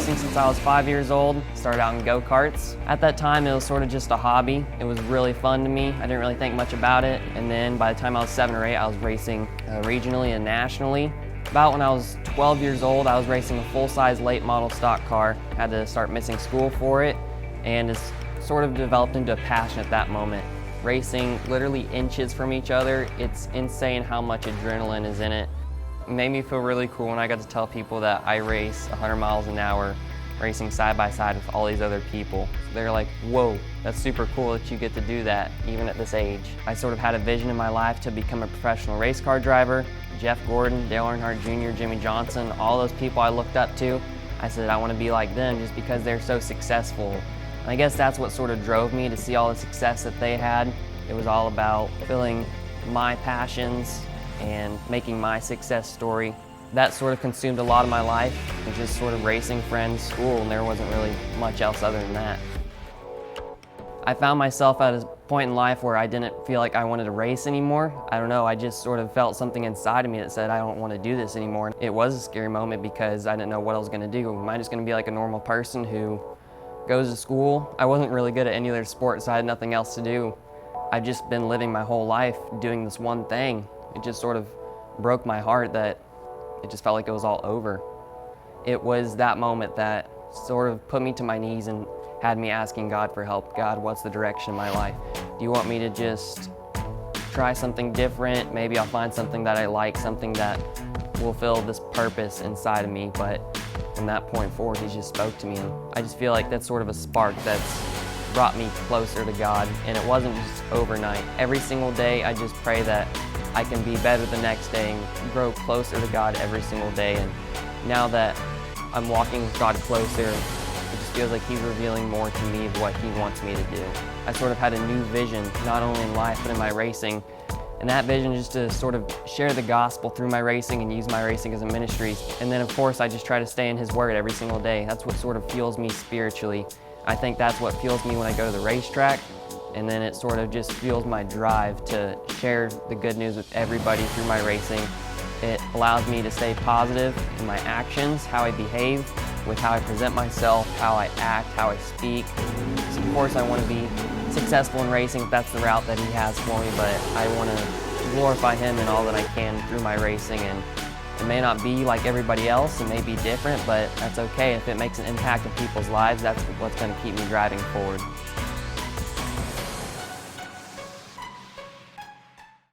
racing since I was 5 years old. Started out in go-karts. At that time, it was sort of just a hobby. It was really fun to me. I didn't really think much about it. And then by the time I was 7 or 8, I was racing regionally and nationally. About when I was 12 years old, I was racing a full-size late model stock car. Had to start missing school for it, and it's sort of developed into a passion at that moment. Racing literally inches from each other. It's insane how much adrenaline is in it. It made me feel really cool when I got to tell people that I race 100 miles an hour racing side by side with all these other people. They're like, whoa, that's super cool that you get to do that even at this age. I sort of had a vision in my life to become a professional race car driver. Jeff Gordon, Dale Earnhardt Jr., Jimmy Johnson, all those people I looked up to, I said I want to be like them just because they're so successful. And I guess that's what sort of drove me to see all the success that they had. It was all about fulfilling my passions and making my success story. That sort of consumed a lot of my life. It was just sort of racing, friends, school, and there wasn't really much else other than that. I found myself at a point in life where I didn't feel like I wanted to race anymore. I don't know, I just sort of felt something inside of me that said I don't want to do this anymore. It was a scary moment because I didn't know what I was going to do. Am I just going to be like a normal person who goes to school? I wasn't really good at any other sports, so I had nothing else to do. I've just been living my whole life doing this one thing. It just sort of broke my heart that it just felt like it was all over. It was that moment that sort of put me to my knees and had me asking God for help. God, what's the direction of my life? Do you want me to just try something different? Maybe I'll find something that I like, something that will fill this purpose inside of me. But from that point forward, He just spoke to me. And I just feel like that's sort of a spark that's brought me closer to God. And it wasn't just overnight. Every single day, I just pray that I can be better the next day and grow closer to God every single day. And now that I'm walking with God closer, it just feels like He's revealing more to me of what He wants me to do. I sort of had a new vision, not only in life, but in my racing. And that vision is just to sort of share the gospel through my racing and use my racing as a ministry. And then of course, I just try to stay in His Word every single day. That's what sort of fuels me spiritually. I think that's what fuels me when I go to the racetrack. And then it sort of just fuels my drive to share the good news with everybody through my racing. It allows me to stay positive in my actions, how I behave, with how I present myself, how I act, how I speak. So of course I want to be successful in racing if that's the route that He has for me, but I want to glorify Him in all that I can through my racing. And it may not be like everybody else, it may be different, but that's okay. If it makes an impact in people's lives, that's what's going to keep me driving forward.